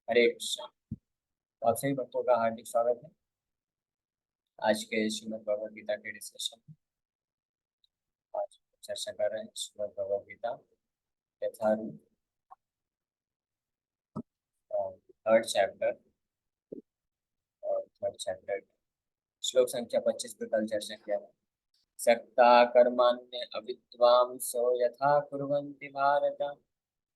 हरे कृष्णा। तो आप सभी भक्तों का हार्दिक स्वागत है आज के श्रीमद् भगवद गीता के डिस्कशन में। आज चर्चा कर रहे हैं श्रीमद् भगवद गीता यथारूप, थर्ड चैप्टर। और थर्ड चैप्टर श्लोक संख्या 25 पे कल चर्चा किया है। सक्ता कर्माण्य अविद्वांसो यथा कुर्वन्ति भारत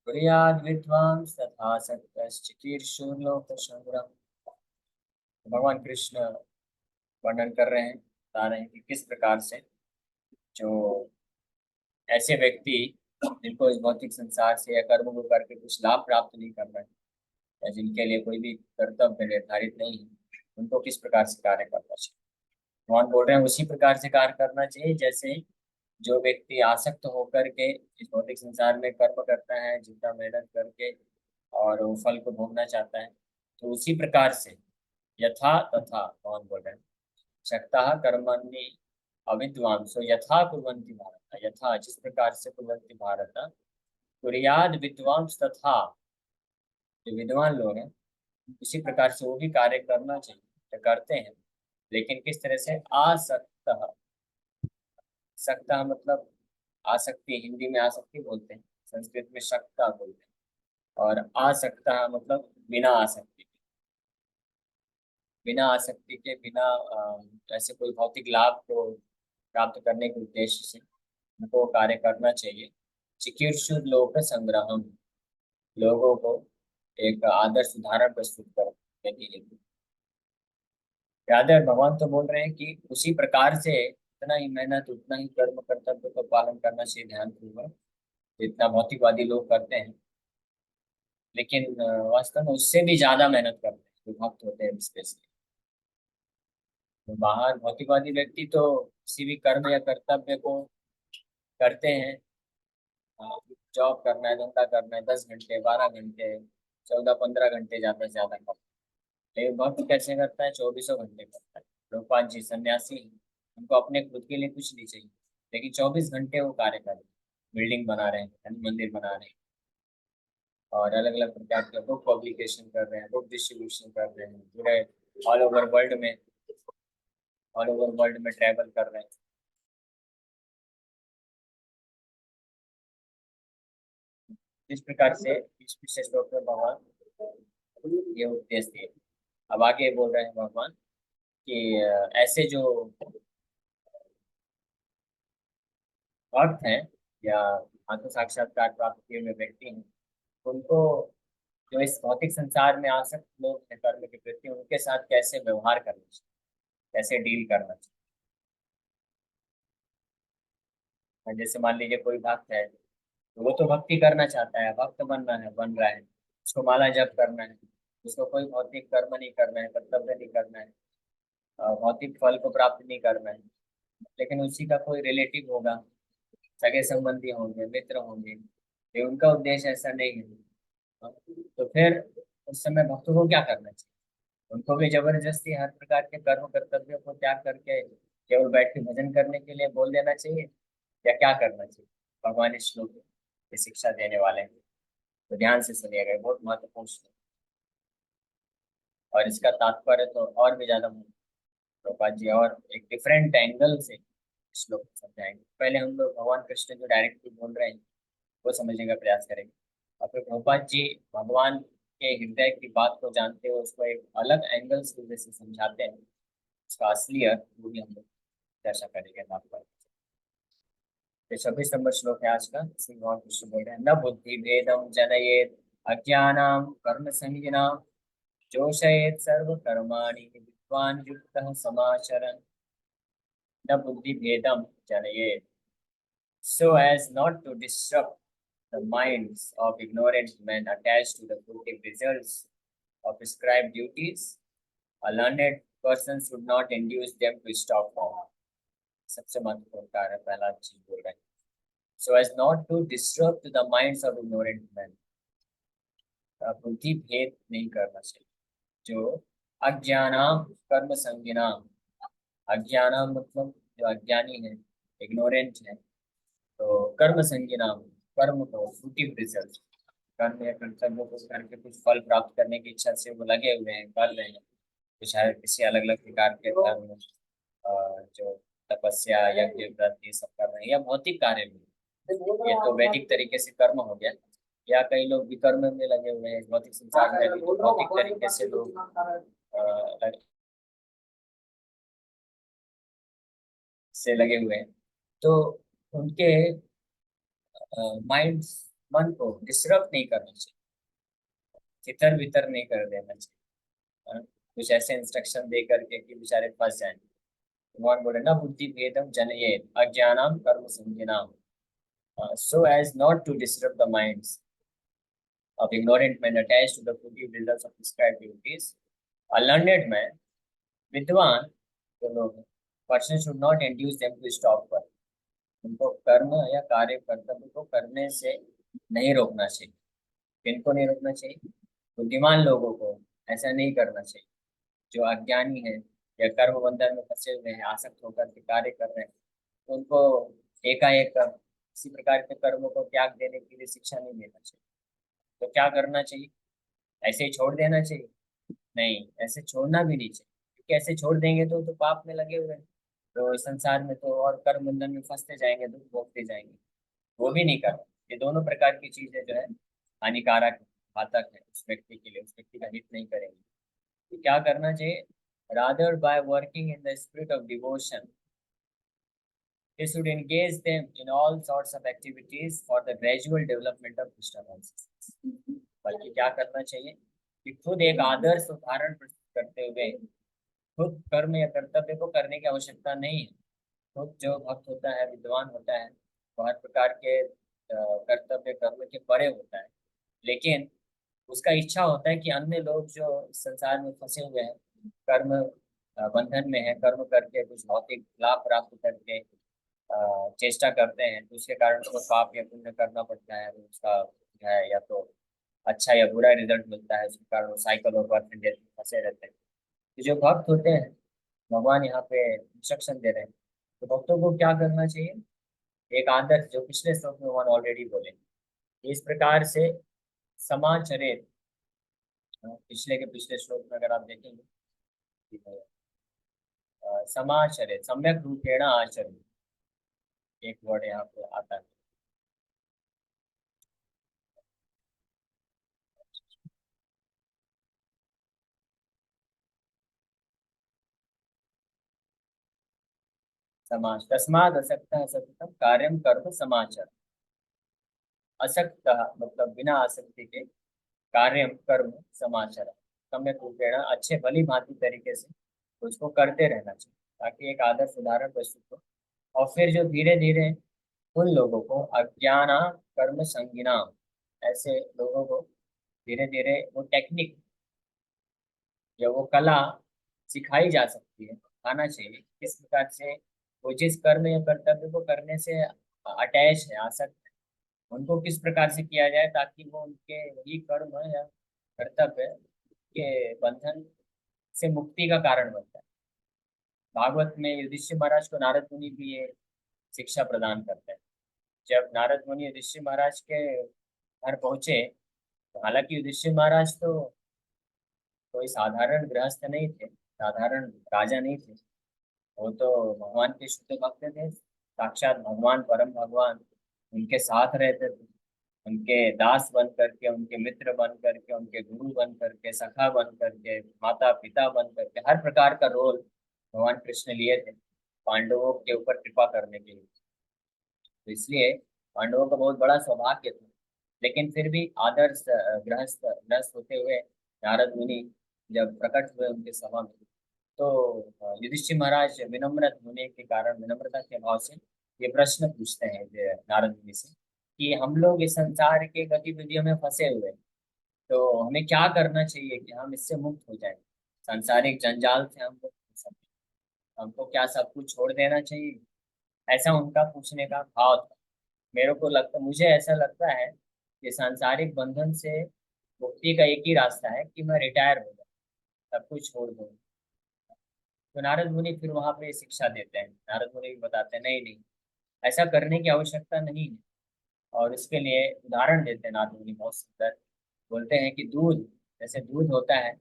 कुर्याद् विद्वांस तथा सक्तश्चिकीर्षुर्लोक संग्रह। भगवान कृष्ण वर्णन कर रहे हैं, बता रहे हैं कि किस प्रकार से जो ऐसे व्यक्ति जिनको इस भौतिक संसार से या कर्म को करके कुछ लाभ प्राप्त नहीं कर रहे हैं या जिनके लिए कोई भी कर्तव्य निर्धारित नहीं है, उनको किस प्रकार से कार्य करना चाहिए। भगवान बोल रहे हैं उसी प्रकार से कार्य करना चाहिए जैसे जो व्यक्ति आसक्त होकर के इस भौतिक संसार में कर्म करता है, जितना मेहनत करके और वो फल को भोगना चाहता है, तो उसी प्रकार से यथा तथा भगवान बोल रहे हैं शक्ता कर्मणि अविद्वांसो यथा कुर्वन्ति भारत, यथा जिस प्रकार से कुर्वन्ति भारत कुर्याद विद्वांस तथा जो विद्वान लोग हैं उसी प्रकार से वो भी कार्य करना चाहिए, तो करते हैं। लेकिन किस तरह से आसक्त, सकता मतलब आसक्ति, हिंदी में आसक्ति बोलते हैं, संस्कृत में शक्ता बोलते हैं। और आसक्ता मतलब बिना आसक्ति, बिना आसक्ति के, बिना ऐसे कोई भौतिक लाभ को प्राप्त करने के उद्देश्य से उनको कार्य करना चाहिए। चिकीर्षु लोक संग्रहम, लोगों को एक आदर्श उदाहरण प्रस्तुत करने के लिए। याद है भगवान तो बोल रहे हैं कि उसी प्रकार से इतना ही मेहनत, उतना ही कर्म कर्तव्य को पालन करना चाहिए ध्यान पूर्वक जितना भौतिकवादी लोग करते हैं। लेकिन वास्तव में उससे भी ज्यादा मेहनत करते हैं जो भक्त होते हैं स्पेशली। तो बाहर भौतिकवादी व्यक्ति तो किसी भी कर्म या कर्तव्य को करते हैं। जॉब करना है, धंधा करना है, 10 घंटे, 12 घंटे, 14-15 घंटे ज्यादा से ज्यादा करता है। लेकिन भक्त कैसे करता है? 24 घंटे करता है। प्रभुपाद जी सन्यासी हैं, उनको अपने खुद के लिए कुछ नहीं चाहिए, लेकिन 24 घंटे वो कार्य कर रहे हैं। बिल्डिंग बना रहे हैं, मंदिर बना रहे हैं, और अलग अलग प्रकार के बुक पब्लिकेशन कर रहे हैं, बुक डिस्ट्रीब्यूशन कर रहे हैं, पूरे ऑल ओवर वर्ल्ड में, ऑल ओवर वर्ल्ड में ट्रैवल कर रहे हैं। इस प्रकार से इस विशेष श्लोक में भगवान ये उपदेश दिए। अब आगे बोल रहे हैं भगवान कि ऐसे जो भक्त हैं या आत्म साक्षात्कार प्राप्त किए हुए व्यक्ति हैं, उनको जो इस भौतिक संसार में आसक्त लोग हैं कर्म के प्रति, उनके साथ कैसे व्यवहार करना चाहिए, कैसे डील करना चाहिए। जैसे मान लीजिए कोई भक्त है, तो वो तो भक्ति करना चाहता है, भक्त बनना है, बन रहा है, उसको माला जप करना है, उसको कोई भौतिक कर्म नहीं करना है, कर्तव्य नहीं करना है, भौतिक फल को प्राप्त नहीं करना है। लेकिन उसी का कोई रिलेटिव होगा, सगे संबंधी होंगे, मित्र होंगे, ये उनका उद्देश्य ऐसा नहीं है। तो फिर उस समय भक्तों को क्या करना चाहिए? उनको भी जबरदस्ती हर प्रकार के कर्म कर्तव्यों को त्याग करके केवल बैठ के भजन करने के लिए बोल देना चाहिए, या क्या करना चाहिए? भगवान इस श्लोक में ये शिक्षा देने वाले हैं, तो ध्यान से सुनिएगा, ये बहुत महत्वपूर्ण श्लोक। और इसका तात्पर्य तो और भी ज्यादा प्रभुपाद जी और एक डिफरेंट एंगल से इस श्लोक को समझाएंगे। पहले हम लोग भगवान कृष्ण जो डायरेक्टली बोल रहे हैं वो समझने का प्रयास करेंगे, और फिर प्रभुपाद जी भगवान के हृदय की बात को जानते हुए उसको एक अलग एंगल से जैसे समझाते हैं, उसका असली अर्थ वो भी हम लोग चर्चा करेंगे तात्पर्य। ये 26 नंबर श्लोक है आज का। इसमें भगवान कृष्ण बोल रहे हैं, न बुद्धि भेदम जनयेत अज्ञानाम कर्म संगिनां जोषयेत सर्व कर्माणि विद्वान युक्तः समाचरन्। न बुद्धि भेदम जनयेत, so as not to disrupt the minds of ignorant men attached to the fruitive results of prescribed duties. A learned person should not induce them to stop from सबसे महत्वपूर्ण कार्य पहला चीज बोल रहे हैं, so as not to disrupt the minds of ignorant men। बुद्धि भेद नहीं करना चाहिए जो अज्ञानाम कर्म संगिनाम, अज्ञानाम मतलब जो अज्ञानी है, इग्नोरेंट है, तो कर्म संज्ञानाम कर्म को फ्रूटिव रिजल्ट, कर्म या कर्तव्य को करके कुछ फल प्राप्त करने की इच्छा से वो लगे हुए हैं, कर रहे हैं, कुछ है किसी अलग अलग प्रकार के कर्म, जो तपस्या यज्ञ व्रत ये सब कर रहे हैं, या भौतिक कार्य में, ये तो वैदिक तरीके से कर्म हो गया। या कई लोग विकर्म में लगे हुए हैं, भौतिक संसार में भी तो भौतिक तरीके से लोग से लगे हुए हैं। तो उनके माइंड, मन को डिस्टर्ब नहीं करना चाहिए, तितर बितर नहीं कर देना चाहिए। कुछ ऐसे इंस्ट्रक्शन दे करके कि बेचारे फंस जाए। भगवान बोले ना, बुद्धि भेदम जनयेत अज्ञानम कर्म संगिनाम, so as not to disturb the minds of ignorant men attached to the fruitive results of prescribed duties. A learned man, विद्वान जो लोग हैं, person should not induce them to stop work. उनको कर्म या कार्य कर्तव्य को करने से नहीं रोकना चाहिए। किनको नहीं रोकना चाहिए? बुद्धिमान लोगों को ऐसा नहीं करना चाहिए। जो अज्ञानी है या कर्म बंधन में फंसे हुए हैं, आसक्त होकर के कार्य कर रहे हैं, तो उनको एकाएक किसी प्रकार के कर्मों को त्याग देने के लिए शिक्षा नहीं देना चाहिए। तो क्या करना चाहिए? ऐसे ही छोड़ देना चाहिए? नहीं, ऐसे छोड़ना भी नहीं चाहिए, क्योंकि ऐसे छोड़ देंगे तो पाप में लगे हुए हैं, तो इस संसार में तो और कर्म बंधन में फंसते जाएंगे, दुख भोगते जाएंगे। वो भी नहीं करना। ये दोनों प्रकार की चीजें जो है हानिकारक है, घातक है उस व्यक्ति के लिए, उस व्यक्ति का हित नहीं करेंगे। तो क्या करना चाहिए? Rather by working in the spirit of devotion, they should engage them in all sorts of activities for the gradual development of Krishna consciousness. बल्कि क्या करना चाहिए कि खुद एक आदर्श उदाहरण प्रस्तुत करते हुए खुद कर्म या कर्तव्य को करने की आवश्यकता नहीं है। खुद जो भक्त होता है, विद्वान होता है, वो हर प्रकार के कर्तव्य कर्म के परे होता है, लेकिन उसका इच्छा होता है कि अन्य लोग जो इस संसार में फंसे हुए हैं, कर्म बंधन में है, कर्म करके कुछ भौतिक लाभ प्राप्त करके चेष्टा करते हैं, तो उसके कारण उसको पाप या पुण्य करना पड़ता है, तो उसका जो है या तो अच्छा या बुरा रिजल्ट मिलता है, उसके कारण वो साइकिल और बर्थ एंड डेथ में फंसे रहते हैं। तो जो भक्त होते हैं, भगवान यहाँ पे इंस्ट्रक्शन दे रहे हैं, तो भक्तों को क्या करना चाहिए? एक आदर्श, जो पिछले श्लोक में भगवान ऑलरेडी बोले, इस प्रकार से समाचरित, पिछले के पिछले श्लोक में अगर आप देखेंगे, समाचरित सम्यक रूपेण आचरित, एक वर्ड यहाँ पे आता है। समाज तस्माद असक्त असक्तम कार्यम कर्म समाचर। असक्त मतलब बिना आसक्ति के, कार्यम कर्म समाचर, सम्यक रूपेण अच्छे भली भांति तरीके से उसको करते रहना चाहिए, ताकि एक आदर्श उदाहरण प्रस्तुत हो। और फिर जो धीरे धीरे उन लोगों को अज्ञाना कर्म संगिना, ऐसे लोगों को धीरे धीरे वो टेक्निक या वो कला सिखाई जा सकती है, आना चाहिए किस प्रकार से वो जिस कर्म या कर्तव्य को करने से अटैच है, आसक्त है, उनको किस प्रकार से किया जाए ताकि वो उनके वही कर्म या कर्तव्य के बंधन से मुक्ति का कारण बनता है। भागवत में युधिष्ठिर महाराज को नारद मुनि भी ये शिक्षा प्रदान करते हैं। जब नारद मुनि युधिष्ठिर महाराज के घर पहुंचे, तो हालांकि युधिष्ठिर महाराज तो कोई साधारण गृहस्थ नहीं थे, साधारण राजा नहीं थे, वो तो भगवान के शुद्ध भक्त थे, साक्षात भगवान, परम भगवान उनके साथ रहते थे। उनके दास बन करके, उनके मित्र बन करके, उनके गुरु बन करके, सखा बन करके, माता पिता बन करके, हर प्रकार का रोल भगवान कृष्ण लिए थे पांडवों के ऊपर कृपा करने के लिए। तो इसलिए पांडवों का बहुत बड़ा सौभाग्य था। लेकिन फिर भी आदर्श गृहस्थ गृहस्थ होते हुए नारद मुनि जब प्रकट हुए उनके सभा में, तो युधिष्ठिर महाराज विनम्र होने के कारण, विनम्रता के भाव से ये प्रश्न पूछते हैं नारद मुनि से कि हम लोग इस संसार के गतिविधियों में फंसे हुए हैं, तो हमें क्या करना चाहिए कि हम इससे मुक्त हो जाए, सांसारिक जंजाल से हम मुक्त हो सके, हमको क्या सब कुछ छोड़ देना चाहिए? ऐसा उनका पूछने का भाव था। मेरे को लगता, मुझे ऐसा लगता है कि सांसारिक बंधन से मुक्ति का एक ही रास्ता है कि मैं रिटायर हो जाऊं, सब कुछ छोड़ दूं। तो नारद मुनि फिर वहां पे शिक्षा देते हैं, नारद मुनि भी बताते हैं नहीं नहीं, ऐसा करने की आवश्यकता नहीं है। और इसके लिए उदाहरण देते हैं नारद मुनि बहुत सुंदर। बोलते हैं कि दूध, जैसे दूध होता है,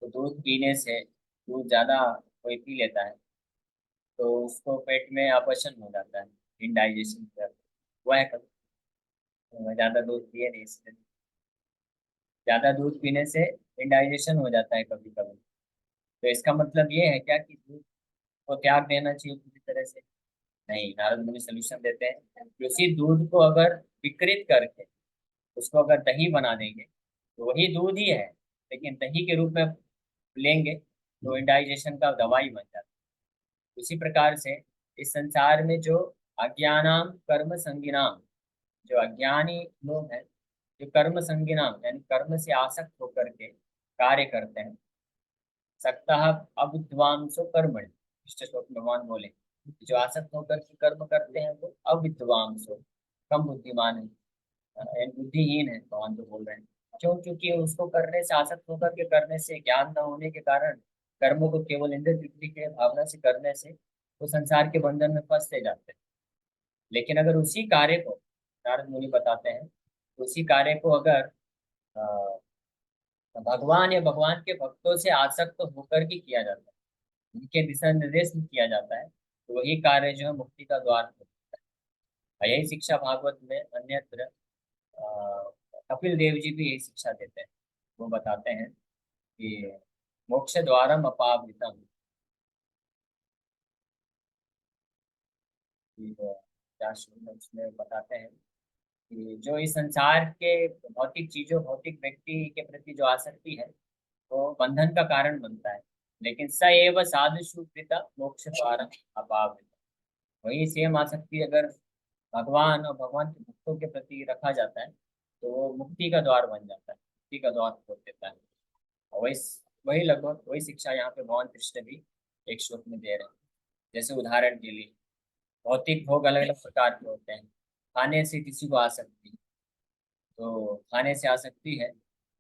तो दूध पीने से, दूध ज्यादा कोई पी लेता है तो उसको पेट में अपचन हो जाता है, इंडाइजेशन कर हुआ है कभी। मैं ज्यादा दूध पिए नहीं, इसलिए ज्यादा दूध पीने से इंडाइजेशन हो जाता है कभी कभी। तो इसका मतलब ये है क्या कि दूध को त्याग देना चाहिए पूरी तरह से? नहीं, नारद मुनि सोल्यूशन देते हैं कि उसी दूध को अगर विकृत करके उसको अगर दही बना देंगे तो वही दूध ही है, लेकिन दही के रूप में लेंगे तो इंडाइजेशन का दवाई बन जाता है। उसी प्रकार से इस संसार में जो अज्ञानाम कर्म संगिनाम, जो अज्ञानी लोग हैं, जो कर्म संगिनाम यानी कर्म से आसक्त होकर के कार्य करते हैं, सक्तः अविद्वांसो कर्मणि, इष्ट श्लोक में भगवान बोले जो आसक्त होकर के कर्म करते हैं वो अविद्वांसो, कम बुद्धिमान है, यानी बुद्धिहीन है, भगवान तो बोल रहे हैं। क्यों? क्योंकि उसको करने से, आसक्त होकर के करने से, ज्ञान न होने के कारण कर्मों को केवल इंद्रिय तृप्ति के भावना से करने से वो संसार के बंधन में फंसते जाते हैं। लेकिन अगर उसी कार्य को, नारद मुनि बताते हैं, उसी कार्य को अगर भगवान या भगवान के भक्तों से आसक्त होकर के किया जाता है, उनके दिशा निर्देश में किया जाता है, तो वही कार्य जो है मुक्ति का द्वार खोलता है। यही शिक्षा भागवत में अन्यत्र कपिल देव जी भी यही शिक्षा देते हैं। वो बताते हैं कि मोक्ष द्वारम अपावृतम, कि क्या श्लोक है उसमें बताते हैं कि जो इस संसार के भौतिक चीजों, भौतिक व्यक्ति के प्रति जो आसक्ति है वो बंधन का कारण बनता है, लेकिन स एव साधुषु कृता मोक्ष द्वारम अपावृतम, वही सेम आसक्ति अगर भगवान और भगवान के भक्तों के प्रति रखा जाता है तो वो मुक्ति का द्वार बन जाता है, मुक्ति का द्वार खोल देता है। और वही वही लगभग वही शिक्षा यहाँ पे भगवान कृष्ण भी एक श्लोक में दे रहे हैं। जैसे उदाहरण के लिए, भौतिक भोग अलग अलग प्रकार के होते हैं। खाने से किसी को आसक्ति, तो खाने से आसक्ति है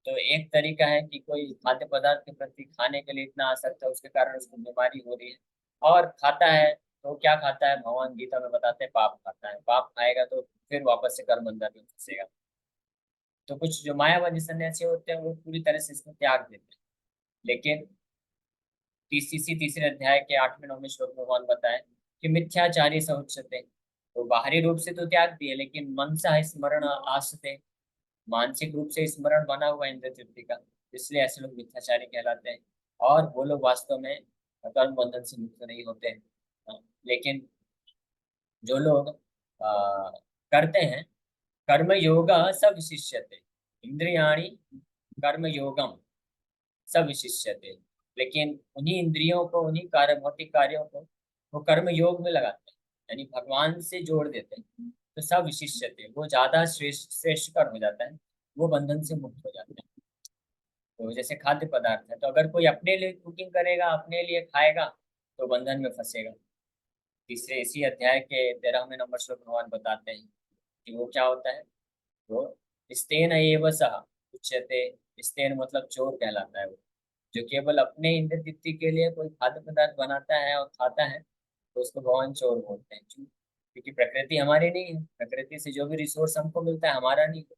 तो एक तरीका है कि कोई खाद्य पदार्थ के प्रति खाने के लिए इतना आसक्त है उसके कारण उसको बीमारी हो रही है, और खाता है तो क्या खाता है, भगवान गीता में बताते हैं पाप खाता है, पाप खाएगा तो फिर वापस से कर्म बंधन में फंसेगा। तो कुछ जो मायावादी सन्यासी होते हैं वो पूरी तरह से इसको त्याग देते हैं, लेकिन तीसरे अध्याय के 8वें 9वें श्लोक में भगवान बताए कि मिथ्याचारी स उच्यते, तो बाहरी रूप से तो त्याग दिए लेकिन मनसा स्मरण आसते, मानसिक रूप से स्मरण बना हुआ है इंद्र तृप्ति का, इसलिए ऐसे लोग मिथ्याचारी कहलाते हैं। और वो लोग वास्तव में कर्म बंधन से मुक्त नहीं होते हैं। लेकिन जो लोग करते हैं कर्म योगा सब विशिष्यते, इंद्रियाणी कर्म योगम सब विशिष्यते, लेकिन उन्हीं इंद्रियों को, उन्हीं कार्य, भौतिक कार्यों को वो कर्म योग में लगाते हैं, यानी भगवान से जोड़ देते हैं, तो सब विशिष्यते वो ज्यादा श्रेष्ठ श्रेष्ठकर हो जाता है, वो बंधन से मुक्त हो जाते हैं। तो जैसे खाद्य पदार्थ है, तो अगर कोई अपने लिए कुकिंग करेगा, अपने लिए खाएगा तो बंधन में फंसेगा। तीसरे इसी अध्याय के 13वें श्लोक भगवान बताते हैं कि वो क्या होता है, वो स्तेन एव सह उच्यते, स्तेन मतलब चोर कहलाता है वो, जो केवल अपने इंद्र तृप्ति के लिए कोई खाद्य पदार्थ बनाता है और खाता है तो उसको भगवान चोर बोलते हैं। क्यों? क्योंकि प्रकृति हमारी नहीं है, प्रकृति से जो भी रिसोर्स हमको मिलता है हमारा नहीं है।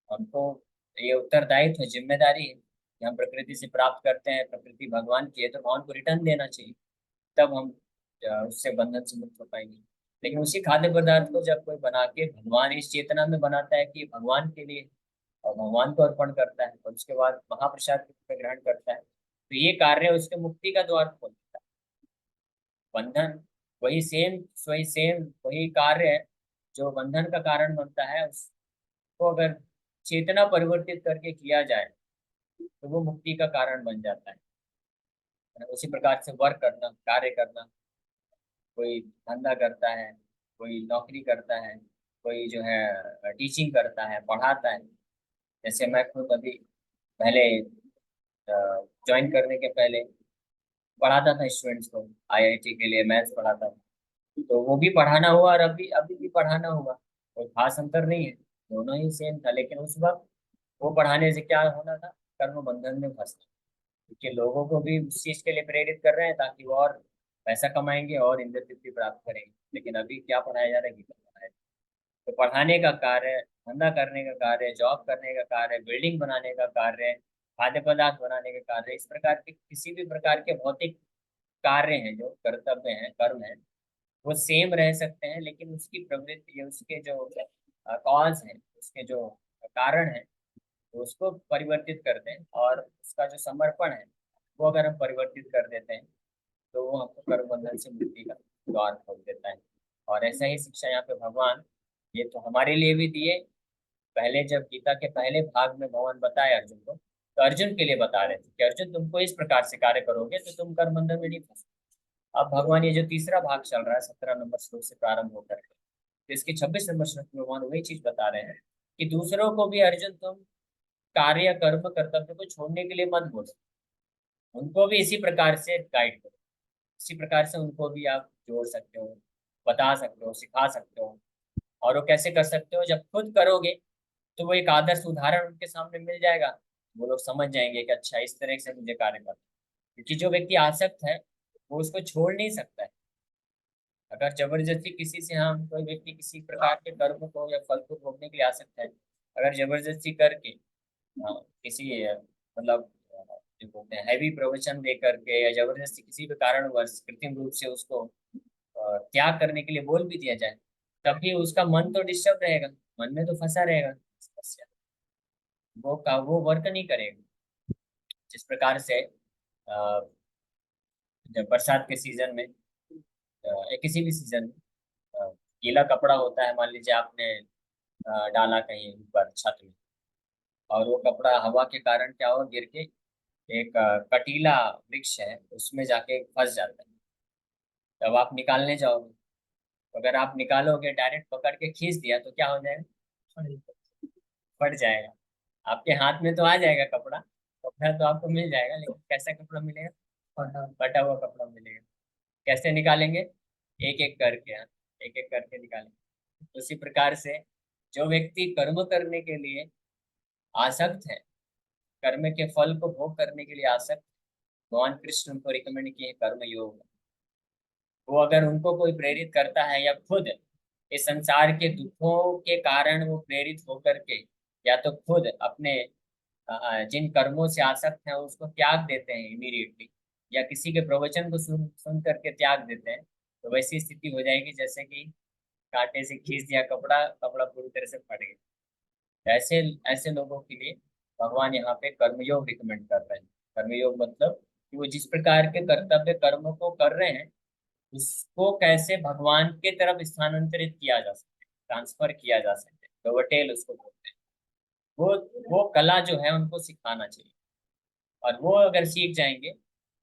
हमको ये उत्तरदायित्व है, जिम्मेदारी है कि हम प्रकृति से प्राप्त करते हैं, प्रकृति भगवान की है तो भगवान को रिटर्न देना चाहिए, तब हम उससे बंधन से मुक्त हो पाएंगे। लेकिन उसी खाद्य पदार्थ को जब कोई बना के भगवान इस चेतना में बनाता है कि ये भगवान के लिए, और भगवान को अर्पण करता है और उसके बाद महाप्रसाद के रूप में ग्रहण करता है, तो ये कार्य उसके मुक्ति का द्वार खोल देता है। बंधन वही सेम वही कार्य है जो बंधन का कारण बनता है, उसको अगर चेतना परिवर्तित करके किया जाए तो वो मुक्ति का कारण बन जाता है। उसी प्रकार से वर्क करना, कार्य करना, कोई धंधा करता है, कोई नौकरी करता है, कोई जो है टीचिंग करता है, पढ़ाता है। जैसे मैं खुद अभी पहले ज्वाइन करने के पहले पढ़ाता था स्टूडेंट्स को, आईआईटी के लिए मैथ्स पढ़ाता था, तो वो भी पढ़ाना हुआ और अभी अभी भी पढ़ाना हुआ, कोई खास अंतर नहीं है, दोनों ही सेम था। लेकिन उस वक्त वो पढ़ाने से क्या होना था, कर्म बंधन में फंसना, क्योंकि लोगों को भी उस चीज के लिए प्रेरित कर रहे हैं ताकि वो और पैसा कमाएंगे और इंद्र तृप्ति प्राप्त करेंगे। लेकिन अभी क्या पढ़ाया जा रहा है, गीता पढ़ाया जा रहा है। तो पढ़ाने का कार्य, धंधा करने का कार्य, जॉब करने का कार्य, बिल्डिंग बनाने का कार्य, खाद्य पदार्थ बनाने का कार्य, इस प्रकार के किसी भी प्रकार के भौतिक कार्य हैं, जो कर्तव्य हैं, कर्म हैं, वो सेम रह सकते हैं, लेकिन उसकी प्रवृत्ति, उसके जो कॉज है, उसके जो कारण है, तो उसको परिवर्तित कर दें, और उसका जो समर्पण है वो अगर हम परिवर्तित कर देते हैं, तो वो हमको कर्म बंधन से मुक्ति का द्वार खोल देता है। और ऐसा ही शिक्षा यहाँ पे भगवान ये तो हमारे लिए भी दिए। पहले जब गीता के पहले भाग में भगवान बताए अर्जुन को, तो अर्जुन के लिए बता रहे थे कि अर्जुन, तुमको इस प्रकार से कार्य करोगे तो तुम कर्म बंधन में नहीं फंसोगे। अब भगवान ये जो तीसरा भाग चल रहा है 17 नंबर श्लोक से प्रारंभ होकर के, तो इसके 26 नंबर श्लोक में भगवान वही चीज बता रहे हैं कि दूसरों को भी अर्जुन तुम कार्य कर्म कर्तव्य को छोड़ने के लिए मत बोलो, उनको भी इसी प्रकार से गाइड करो, इसी प्रकार से उनको भी आप जोड़ सकते हो, बता सकते हो, सिखा सकते हो। और वो कैसे कर सकते हो? जब खुद करोगे तो वो एक आदर्श उदाहरण उनके सामने मिल जाएगा, वो लोग समझ जाएंगे कि अच्छा इस तरह से मुझे कार्य करना है। क्योंकि जो व्यक्ति आसक्त है वो उसको छोड़ नहीं सकता है। अगर जबरदस्ती किसी से, हम कोई व्यक्ति किसी प्रकार के कर्म को या फल को भोगने के लिए आसक्त है, अगर जबरदस्ती करके किसी मतलब जो बोलते हैं हैवी प्रवचन दे करके, या जबरदस्ती किसी भी कारणवश कृत्रिम रूप से उसको त्याग करने के लिए बोल भी दिया जाए, तभी उसका मन तो डिस्टर्ब रहेगा, मन में तो फंसा रहेगा समस्या, वो वर्क नहीं करेगा। जिस प्रकार से जब बरसात के सीजन में, या किसी भी सीजन में, गीला कपड़ा होता है, मान लीजिए आपने डाला कहीं ऊपर छत में, और वो कपड़ा हवा के कारण क्या हुआ, गिर के एक कटीला वृक्ष है उसमें जाके फंस जाता है। तब आप निकालने जाओगे, तो अगर आप निकालोगे डायरेक्ट पकड़ के खींच दिया तो क्या हो जाएगा? फट जाएगा। आपके हाथ में तो आ जाएगा कपड़ा, कपड़ा तो आपको मिल जाएगा, लेकिन कैसा कपड़ा मिलेगा? फटा हुआ कपड़ा मिलेगा। कैसे निकालेंगे? एक एक करके, हाँ, एक एक करके निकालेंगे। उसी प्रकार से जो व्यक्ति कर्म करने के लिए आसक्त है, कर्म के फल को भोग करने के लिए आसक्त, भगवान कृष्ण उनको रिकमेंड किए कर्म योग। वो अगर उनको कोई प्रेरित करता है, या खुद इस संसार के दुखों के कारण वो प्रेरित होकर के, या तो खुद अपने जिन कर्मों से आसक्त हैं उसको त्याग देते हैं इमीडिएटली, या किसी के प्रवचन को सुन सुन करके त्याग देते हैं, तो वैसी स्थिति हो जाएगी जैसे कि कांटे से खींच दिया कपड़ा, कपड़ा पूरी तरह से फट गया। ऐसे ऐसे लोगों के लिए भगवान यहाँ पे कर्मयोग रिकमेंड कर रहे हैं। कर्मयोग मतलब कि वो जिस प्रकार के कर्तव्य कर्म को कर रहे हैं, उसको कैसे भगवान के तरफ स्थानांतरित किया जा सके, ट्रांसफर किया जा सके, गवटेल उसको बोलते हैं। वो वो कला जो है उनको सिखाना चाहिए, और वो अगर सीख जाएंगे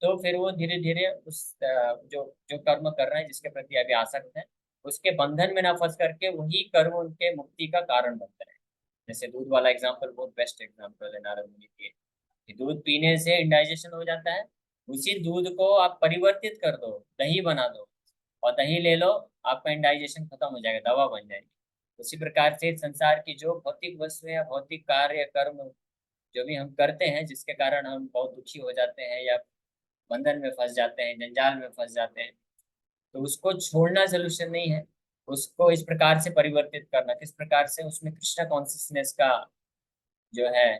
तो फिर वो धीरे धीरे उस जो जो कर्म कर रहे हैं, जिसके प्रति अभी आसक्त है, उसके बंधन में ना फंस करके वही कर्म उनके मुक्ति का कारण बनता है। जैसे दूध वाला एग्जाम्पल बहुत बेस्ट एग्जाम्पल है नारद मुनि के, कि दूध पीने से इंडाइजेशन हो जाता है, उसी दूध को आप परिवर्तित कर दो, दही बना दो, और दही ले लो, आपका इंडाइजेशन खत्म हो जाएगा, दवा बन जाएगी। उसी प्रकार से संसार की जो भौतिक वस्तुएं या भौतिक कार्य कर्म जो भी हम करते हैं, जिसके कारण हम बहुत दुखी हो जाते हैं, या बंधन में फंस जाते हैं, जंजाल में फंस जाते हैं, तो उसको छोड़ना सोल्यूशन नहीं है। उसको इस प्रकार से परिवर्तित करना, किस प्रकार से उसमें कृष्णा कॉन्सियसनेस का जो है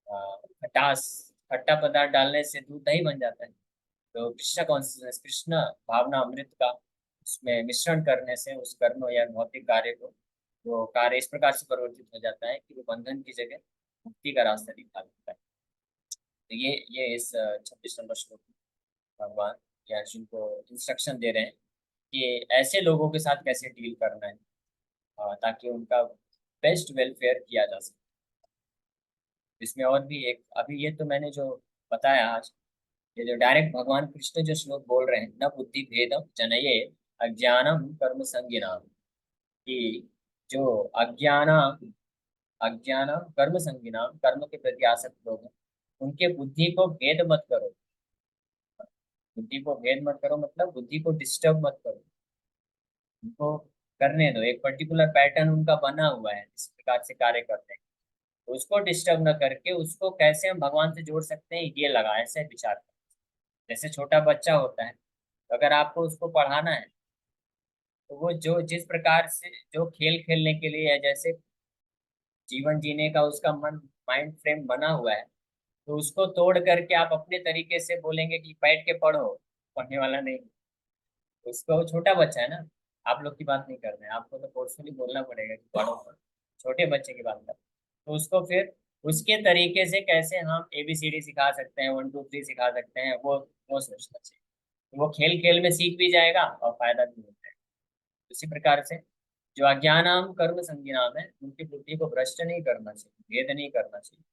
खटास, खट्टा पदार्थ डालने से दूध दही बन जाता है। तो कृष्णा कॉन्सियसनेस, कृष्ण भावना अमृत का उसमें मिश्रण करने से उस कर्म या भौतिक कार्य को, वो कार्य इस प्रकार से परिवर्तित हो जाता है कि वो बंधन की जगह मुक्ति का रास्ता दिखा देता है। तो ये इस 26 नंबर श्लोक में भगवान या अर्जुन को इंस्ट्रक्शन दे रहे हैं कि ऐसे लोगों के साथ कैसे डील करना है, ताकि उनका बेस्ट वेलफेयर किया जा सके। इसमें और भी एक, अभी ये तो मैंने जो बताया आज, ये जो डायरेक्ट भगवान कृष्ण जो श्लोक बोल रहे हैं, न बुद्धि भेदम जनये अज्ञानम कर्म संगिनाम, कि जो अज्ञान अज्ञान कर्म संगिनाम, कर्म के प्रति आसक्त लोग हैं, उनके बुद्धि को भेद मत करो। बुद्धि को भेद मत करो मतलब बुद्धि को डिस्टर्ब मत करो, उनको करने दो। एक पर्टिकुलर पैटर्न उनका बना हुआ है, इस प्रकार से कार्य करते हैं, तो उसको डिस्टर्ब न करके उसको कैसे हम भगवान से जोड़ सकते हैं, ये लगा ऐसे विचार करो। जैसे छोटा बच्चा होता है, तो अगर आपको उसको पढ़ाना है, तो वो जो जिस प्रकार से जो खेल खेलने के लिए या जैसे जीवन जीने का उसका मन माइंड फ्रेम बना हुआ है, तो उसको तोड़ करके आप अपने तरीके से बोलेंगे कि बैठ के पढ़ो, पढ़ने वाला नहीं। उसको, वो छोटा बच्चा है ना, आप लोग की बात नहीं कर रहे हैं, आपको तो फोर्सफुली बोलना पड़ेगा कि पढ़ो पढ़ो। छोटे बच्चे की बात कर रहे हैं। तो उसको फिर उसके तरीके से कैसे हम ABCD सिखा सकते हैं, 1 2 3 सिखा सकते हैं, वो सोचना चाहिए। तो वो खेल खेल में सीख भी जाएगा और फायदा भी होता है। उसी प्रकार से जो अज्ञानाम कर्म संज्ञानाम है, उनकी बुद्धि को भ्रष्ट नहीं करना चाहिए, भेद नहीं करना चाहिए।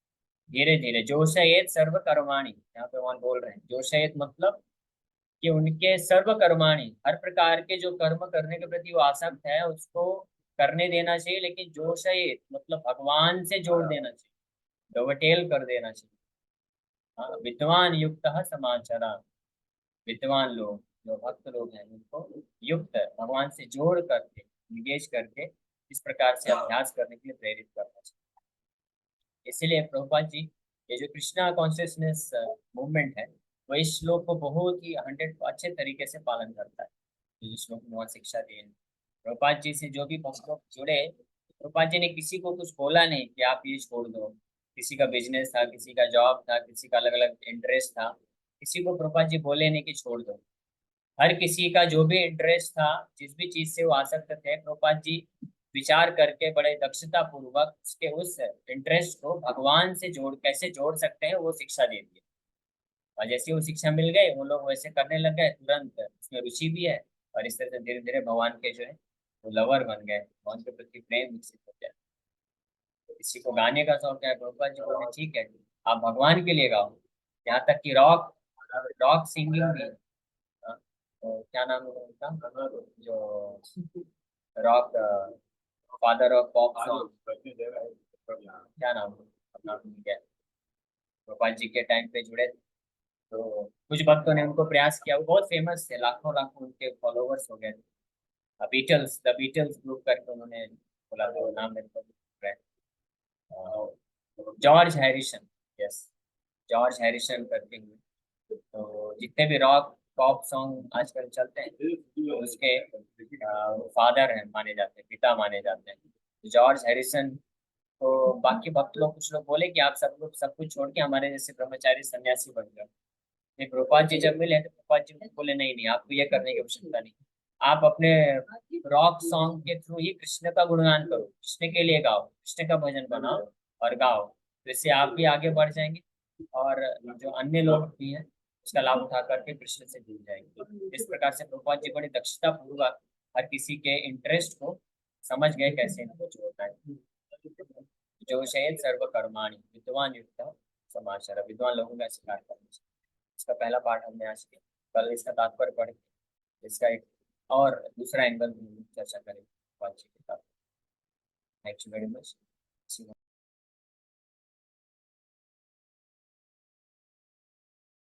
धीरे धीरे जोशयेत सर्व कर्माणि, यहाँ पे वहां बोल रहे हैं जोशयेत मतलब कि उनके सर्व कर्माणि, हर प्रकार के जो कर्म करने के प्रति वो आसक्त है उसको करने देना चाहिए, लेकिन जोशयेत मतलब भगवान से जोड़ देना चाहिए, डोवटेल कर देना चाहिए। हाँ, विद्वान युक्त समाचारा, विद्वान लोग जो भक्त लोग हैं उनको युक्त भगवान से जोड़ करके, निगेज करके इस प्रकार से अभ्यास करने के लिए प्रेरित करना चाहिए। इसीलिए प्रभुपाद जी, ये जो कृष्णा कॉन्शियसनेस मूवमेंट है, वो इस श्लोक को बहुत ही 100 अच्छे तरीके से पालन करता है। जो श्लोक में वहाँ शिक्षा दी है प्रभुपाद जी से, जो भी भक्त लोग जुड़े, प्रभुपाद जी ने किसी को कुछ बोला नहीं कि आप ये छोड़ दो। किसी का बिजनेस था, किसी का जॉब था, किसी का अलग अलग इंटरेस्ट था, किसी को प्रभुपाद जी बोले नहीं कि छोड़ दो। हर किसी का जो भी इंटरेस्ट था, जिस भी चीज से वो आसक्त थे, प्रभुपाद जी विचार करके बड़े दक्षता पूर्वक उसके उस इंटरेस्ट को भगवान से जोड़, कैसे जोड़ सकते हैं, वो शिक्षा दे दी। और जैसे वो शिक्षा मिल गई, वो लोग वैसे करने लग गए, तुरंत उसमें रुचि भी है। और इस तरह से धीरे धीरे भगवान के जो है वो लवर बन गए, भगवान के प्रति प्रेम विकसित हो गया। तो किसी को गाने का शौक है, प्रभुपाद जी बोले ठीक है, आप भगवान के लिए गाओ। यहाँ तक कि रॉक रॉक सिंगिंग भी। हाँ, तो क्या नाम है उनका, जो rock father of pop song, क्या नाम है, अपना भूल गया। गोपाल जी के टाइम पे जुड़े थे, तो कुछ भक्तों ने उनको प्रयास किया, वो बहुत फेमस थे, लाखों लाखों उनके फॉलोवर्स हो गए थे। बीटल्स, द बीटल्स ग्रुप करके उन्होंने बोला था, वो नाम मेरे को भूल रहा है। George Harrison, yes, George Harrison करके हुए। तो जितने भी रॉक पॉप सॉन्ग आजकल चलते हैं, तो उसके फादर हैं माने जाते हैं, पिता माने जाते हैं जॉर्ज हैरिसन। तो बाकी भक्त लोग, कुछ लोग बोले कि आप सब लोग सब कुछ छोड़ के हमारे जैसे ब्रह्मचारी सन्यासी बन जाओ। ये प्रभुपाद जी जब मिले तो प्रभुपाद जी बोले नहीं नहीं, आपको ये करने की आवश्यकता नहीं। आप अपने रॉक सॉन्ग के थ्रू ही कृष्ण का गुणगान करो, कृष्ण के लिए गाओ, कृष्ण का भजन बनाओ और गाओ। तो इससे आप भी आगे बढ़ जाएंगे और जो अन्य लोग भी हैं उसका लाभ उठा करके कृष्ण से जुड़ जाएंगे। इस प्रकार से प्रभुपाद जी बड़ी दक्षता पूर्वक हर किसी के इंटरेस्ट को समझ गए, कैसे इनको जोड़ना है। जो शयद सर्व कर्माणि विद्वान युक्त समाचार, विद्वान लोगों का शिकार करना चाहिए। इसका पहला पार्ट हमने आज किया, कल इसका तात्पर्य पढ़ के इसका एक और दूसरा एंगल चर्चा करेंगे बातचीत के साथ। Thank you very much.